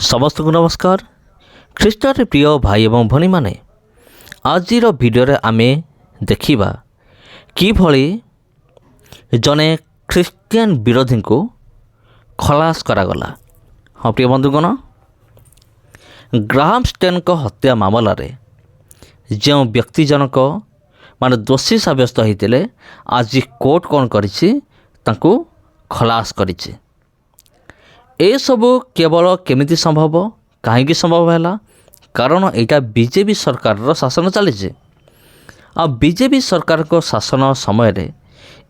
समस्त को नमस्कार। ख्रीष्टर प्रिय भाई एवं भनी माने आजिर भिडियो आमे देखिबा किभली जने ख्रीस्टियन विरोधी को खलास करागला। हाँ प्रिय बंधुगण, ग्राहम स्टेन को हत्या मामला रे जो व्यक्ति जनक माने दोषी सब्यस्त होते आज कोर्ट कौन करिछि तांको खलास करिछि। ए सबू केवल केमिति संभव कहीं संभव है कारण यहाँ बीजेपी सरकार शासन चली आ बीजेपी सरकार को शासन समय रे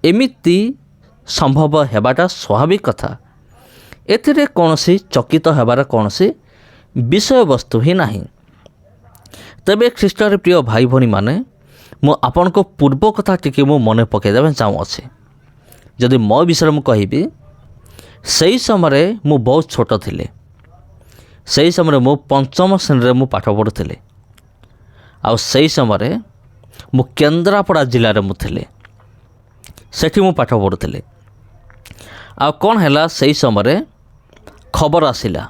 एमिति संभव हेबाटा स्वाभाविक कथा। एथिरे कौनसी चकित हेबार कौनसी विषय वस्तु ही नहीं। तबे ख्रीष्टर प्रिय भाई भनी माने मु आपन को पूर्व कथा टिके मु मने पकेदेबे चाहूँगी। जदि मो विषय मु कहिबी सही समय मु बहुत छोट थिले। सही समय मु पंचम श्रेणी मु पाठ पढ़ुଥିଲି। आ सही समय मु केन्द्रापड़ा जिले में मुझे सेठी मु पाठ पढ़ुଥିଲି। आ कौन है सही समय खबर आसिला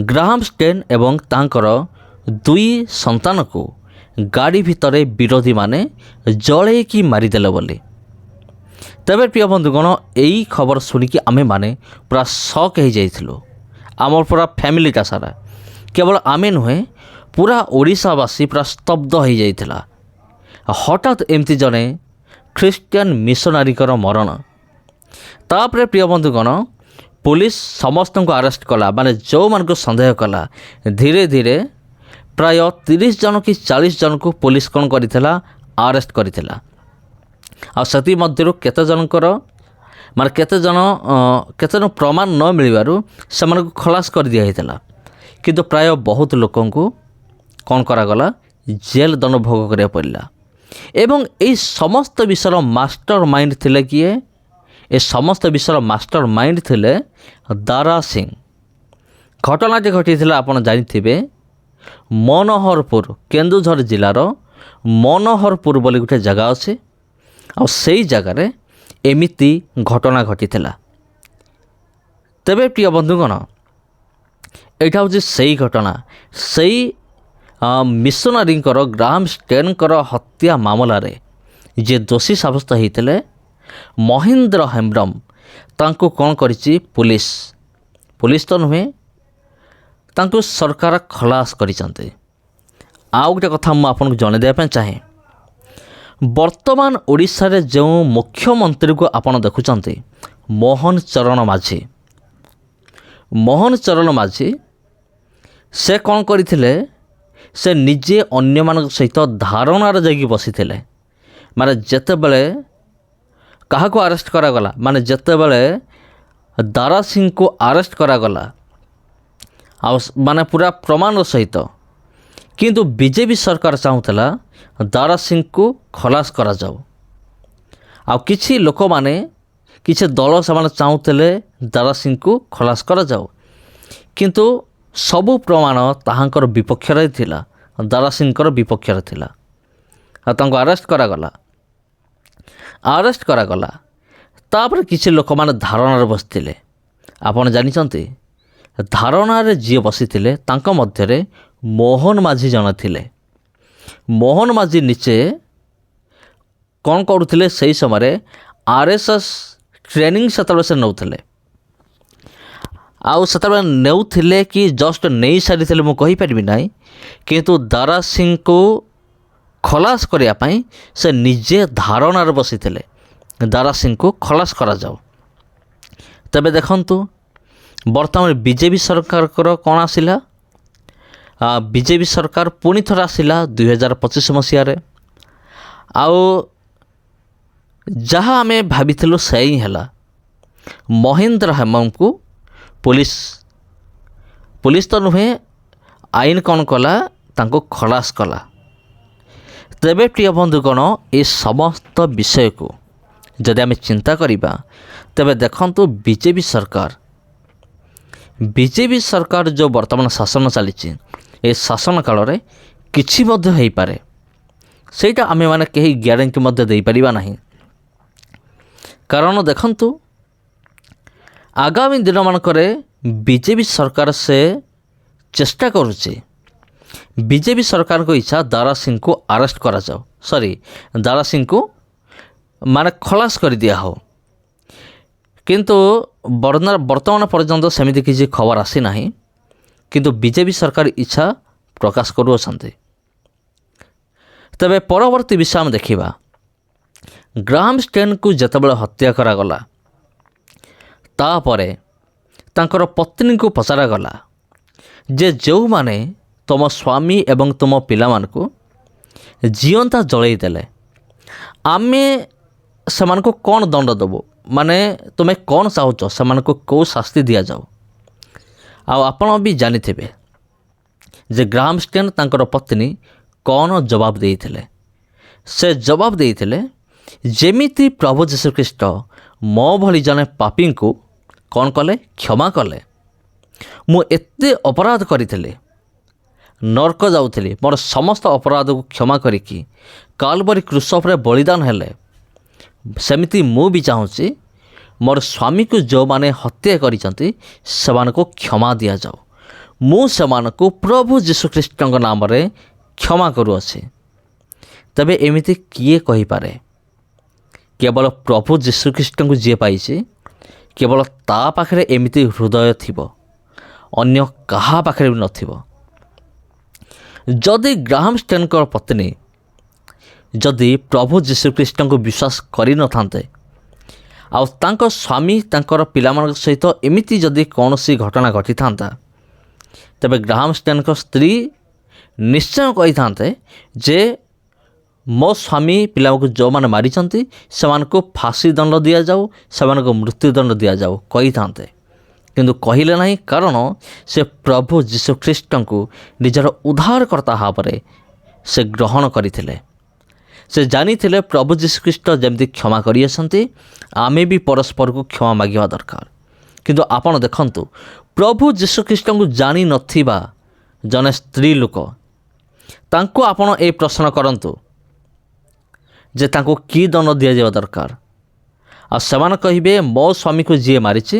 ग्राहम स्टेन एवं तांकर दुई संतान को गाड़ी भितरे विरोधी माने जड़े की मारिदेले बोली। तबे प्रिय बंधुगण यही खबर शुणिकी आमे माने पूरा शक हो जाइथिलु। आमर पूरा फैमिलीटा सारा केवल आमे नुहे पूरा ओडिशावासी पूरा स्तब्ध हो जाइथिला। हठात एमती जने ख्रीस्टियन मिशनारी मरण। तापरे प्रिय बंधुगण पुलिस समस्त को अरेस्ट कला माने जो मान को संदेह कला। धीरे धीरे प्राय 30 जन कि 40 जन को पुलिस कौन करिथिला अरेस्ट करिथिला। आ सती मध्यरु केते जनकर माने केते जन प्रमाण न मिलबारु सेमान को खलास कर दिया हितला। किंतु प्राय बहुत लोकन को कौन करा गला जेल दंड भोग करिया पड़ला। एवं ए समस्त विषय मास्टर माइंड थिले किए? ए समस्त विषय मास्टर माइंड थिले दारा सिंह। घटनाटी घटी थिला आपण जानिथिबे मनोहरपुर केन्दुझर जिलार मनोहरपुर बोली गोटे जगह अछि। आ सेई जगार एमिति घटना घटी थिला। तबे प्रिय बंधुगण एटा हूँ सही घटना सही मिशनारी ग्राहम स्टेन हत्या मामला रे जे दोषी साब्यस्त होते महेंद्र हेम्ब्रम तांको कौन करिछि पुलिस तो नुहे तांको सरकार खलास करिसंते। आ गोटे कथा मु आपन जणे देबा चाहे वर्तमान ओडिशा रे जो मुख्यमंत्री को आपण देखुचंती मोहन चरण माझी से कौन करथिले से निजे अन्य मान सहित धारणार जागी बसिथिले। माने जेते बेले कहा को अरेस्ट करा गला माने जेते बेले दारा सिंह को अरेस्ट करा गला आ माने पूरा प्रमाण सहित किंतु बीजेपी सरकार चाहूला दारा सिंह को खलास करा जाऊ। आ किछि लोक माने किछि दल से चाहूले दारा सिंह को खलास करा जाऊ किंतु सबु प्रमाण ताहांकर विपक्ष रे थिला। दारा सिंह विपक्ष रे थिला। आ तांको अरेस्ट करा गला। तापर किछि लोक माने धारणा रे बसिथिले। आपण जानिचंती धारणा रे जे बसिथिले तांको मध्य रे मोहन माझी जन थिले। मोहन माझी नीचे कौन करुले से समय आरएसएस ट्रेनिंग से नौले आउ से नेउथिले कि जस्ट नहीं सारी मु कहि परिबि नाही। किंतु दारा सिंह को खलास करिया पई से निजे धारणार बसिथिले दारा सिंह को खलास करा जाओ। तबे देखंतु वर्तमान बीजेपी सरकार कौन आसिला बीजेपी सरकार पुणी थर आसिला 2025 मसीह आउ जहाँ आमे भाविथिलु सही हैला महेंद्र हेम्ब्रम को पुलिस तो नुहे आईन कौन कला तांको खलास कला। तेबे प्रिय बंधुगण ए समस्त विषय को जदि आमे चिंता करिबा तेबे देखंतु बीजेपी सरकार जो वर्तमान शासन चली ए शासन काल रे किछि मध्य हेई पारे सेटा आमे माने केही ग्यारंटी मध्य देई परिबा नाही। कारण देखंतु आगामी दिन मानकरे बीजेपी सरकार से ଚେଷ୍ଟା କରୁଛି ବିଜେପି ସରକାରଙ୍କ ଇଚ୍ଛା ଦାରା ସିଂଙ୍କୁ ଆରେଷ୍ଟ କରାଯାଉ, ଦାରା ସିଂଙ୍କୁ ମାନେ ଖଲାସ କରିଦିଆ ହେଉ। କିନ୍ତୁ ବର୍ତ୍ତମାନ ପର୍ଯ୍ୟନ୍ତ ସେମିତି କିଛି ଖବର ଆସିନାହିଁ। କିନ୍ତୁ ବିଜେପି ସରକାର ଇଚ୍ଛା ପ୍ରକାଶ କରୁଅଛନ୍ତି। ତେବେ ପରବର୍ତ୍ତୀ ବିଷୟ ଆମେ ଦେଖିବା। ଗ୍ରାହାମ ଷ୍ଟେନଙ୍କୁ ଯେତେବେଳେ ହତ୍ୟା କରାଗଲା, ତାପରେ ତାଙ୍କର ପତ୍ନୀଙ୍କୁ ପଚରାଗଲା ଯେ ଯେଉଁମାନେ ତୁମ ସ୍ୱାମୀ ଏବଂ ତୁମ ପିଲାମାନଙ୍କୁ ଜିଅନ୍ତା ଜଳେଇ ଦେଲେ, ଆମେ ସେମାନଙ୍କୁ କ'ଣ ଦଣ୍ଡ ଦେବୁ, ମାନେ ତୁମେ କ'ଣ ଚାହୁଁଛ ସେମାନଙ୍କୁ କେଉଁ ଶାସ୍ତି ଦିଆଯାଉ। ଆଉ ଆପଣ ବି ଜାଣିଥିବେ ଯେ ଗ୍ରାହାମ ଷ୍ଟେନ୍ ତାଙ୍କର ପତ୍ନୀ କ'ଣ ଜବାବ ଦେଇଥିଲେ। ସେ ଜବାବ ଦେଇଥିଲେ, ଯେମିତି ପ୍ରଭୁ ଯୀଶୁଖ୍ରୀଷ୍ଟ ମୋ ଭଳି ଜଣେ ପାପୀଙ୍କୁ କ'ଣ କଲେ, କ୍ଷମା କଲେ। ମୁଁ ଏତେ ଅପରାଧ କରିଥିଲି, ନର୍କ ଯାଉଥିଲି, ମୋର ସମସ୍ତ ଅପରାଧକୁ କ୍ଷମା କରିକି କାଲବାରୀ କ୍ରୁଶ ଉପରେ ବଳିଦାନ ହେଲେ, ସେମିତି ମୁଁ ବି ଚାହୁଁଛି ମୋର ସ୍ୱାମୀକୁ ଯେଉଁମାନେ ହତ୍ୟା କରିଛନ୍ତି ସେମାନଙ୍କୁ କ୍ଷମା ଦିଆଯାଉ। ମୁଁ ସେମାନଙ୍କୁ ପ୍ରଭୁ ଯୀଶୁଖ୍ରୀଷ୍ଟଙ୍କ ନାମରେ କ୍ଷମା କରୁଅଛି। ତେବେ ଏମିତି କିଏ କହିପାରେ? କେବଳ ପ୍ରଭୁ ଯୀଶୁଖ୍ରୀଷ୍ଟଙ୍କୁ ଯିଏ ପାଇଛି, କେବଳ ତା ପାଖରେ ଏମିତି ହୃଦୟ ଥିବ, ଅନ୍ୟ କାହା ପାଖରେ ବି ନଥିବ। ଯଦି ଗ୍ରାହାମ ଷ୍ଟେନ୍ଙ୍କର ପତ୍ନୀ ଯଦି ପ୍ରଭୁ ଯୀଶୁଖ୍ରୀଷ୍ଟଙ୍କୁ ବିଶ୍ୱାସ କରିନଥାନ୍ତେ, ଆଉ ତାଙ୍କ ସ୍ୱାମୀ ତାଙ୍କର ପିଲାମାନଙ୍କ ସହିତ ଏମିତି ଯଦି କୌଣସି ଘଟଣା ଘଟିଥାନ୍ତା, ତେବେ ଗ୍ରାହାମ ଷ୍ଟେନ୍ଙ୍କ ସ୍ତ୍ରୀ ନିଶ୍ଚୟ କହିଥାନ୍ତେ ଯେ ମୋ ସ୍ୱାମୀ ପିଲାଙ୍କୁ ଯେଉଁମାନେ ମାରିଛନ୍ତି ସେମାନଙ୍କୁ ଫାଶୀ ଦଣ୍ଡ ଦିଆଯାଉ, ସେମାନଙ୍କୁ ମୃତ୍ୟୁଦଣ୍ଡ ଦିଆଯାଉ କହିଥାନ୍ତେ। କିନ୍ତୁ କହିଲେ ନାହିଁ, କାରଣ ସେ ପ୍ରଭୁ ଯୀଶୁଖ୍ରୀଷ୍ଟଙ୍କୁ ନିଜର ଉଦ୍ଧାରକର୍ତ୍ତା ଭାବରେ ସେ ଗ୍ରହଣ କରିଥିଲେ। ସେ ଜାଣିଥିଲେ ପ୍ରଭୁ ଯୀଶୁଖ୍ରୀଷ୍ଟ ଯେମିତି କ୍ଷମା କରିଆସନ୍ତି, ଆମେ ବି ପରସ୍ପରକୁ କ୍ଷମା ମାଗିବା ଦରକାର। କିନ୍ତୁ ଆପଣ ଦେଖନ୍ତୁ, ପ୍ରଭୁ ଯୀଶୁଖ୍ରୀଷ୍ଟଙ୍କୁ ଜାଣିନଥିବା ଜଣେ ସ୍ତ୍ରୀ ଲୋକ, ତାଙ୍କୁ ଆପଣ ଏ ପ୍ରଶ୍ନ କରନ୍ତୁ ଯେ ତାଙ୍କୁ କି ଦଣ୍ଡ ଦିଆଯିବା ଦରକାର, ଆଉ ସେମାନେ କହିବେ ମୋ ସ୍ୱାମୀକୁ ଯିଏ ମାରିଛି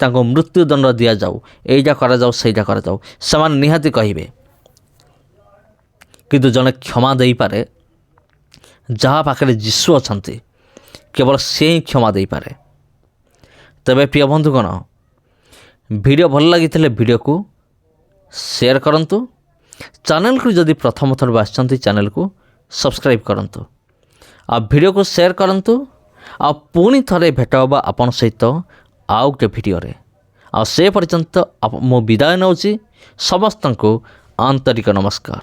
ତାଙ୍କୁ ମୃତ୍ୟୁଦଣ୍ଡ ଦିଆଯାଉ, ଏଇଟା କରାଯାଉ, ସେଇଟା କରାଯାଉ, ସେମାନେ ନିହାତି କହିବେ। କିନ୍ତୁ ଜଣେ କ୍ଷମା ଦେଇପାରେ, ଯାହା ପାଖରେ ଯୀଶୁ ଅଛନ୍ତି, କେବଳ ସେ ହିଁ କ୍ଷମା ଦେଇପାରେ। ତେବେ ପ୍ରିୟ ବନ୍ଧୁଗଣ, ଭିଡ଼ିଓ ଭଲ ଲାଗିଥିଲେ ଭିଡ଼ିଓକୁ ସେୟାର କରନ୍ତୁ। ଚ୍ୟାନେଲକୁ ଯଦି ପ୍ରଥମ ଥର ଆସିଛନ୍ତି ଚ୍ୟାନେଲକୁ ସବସ୍କ୍ରାଇବ୍ କରନ୍ତୁ, ଆଉ ଭିଡ଼ିଓକୁ ସେୟାର କରନ୍ତୁ। ଆଉ ପୁଣି ଥରେ ଭେଟ ହେବା ଆପଣ ସହିତ ଆଉ ଗୋଟେ ଭିଡ଼ିଓରେ। ଆଉ ସେ ପର୍ଯ୍ୟନ୍ତ ମୁଁ ବିଦାୟ ନେଉଛି। ସମସ୍ତଙ୍କୁ ଆନ୍ତରିକ ନମସ୍କାର।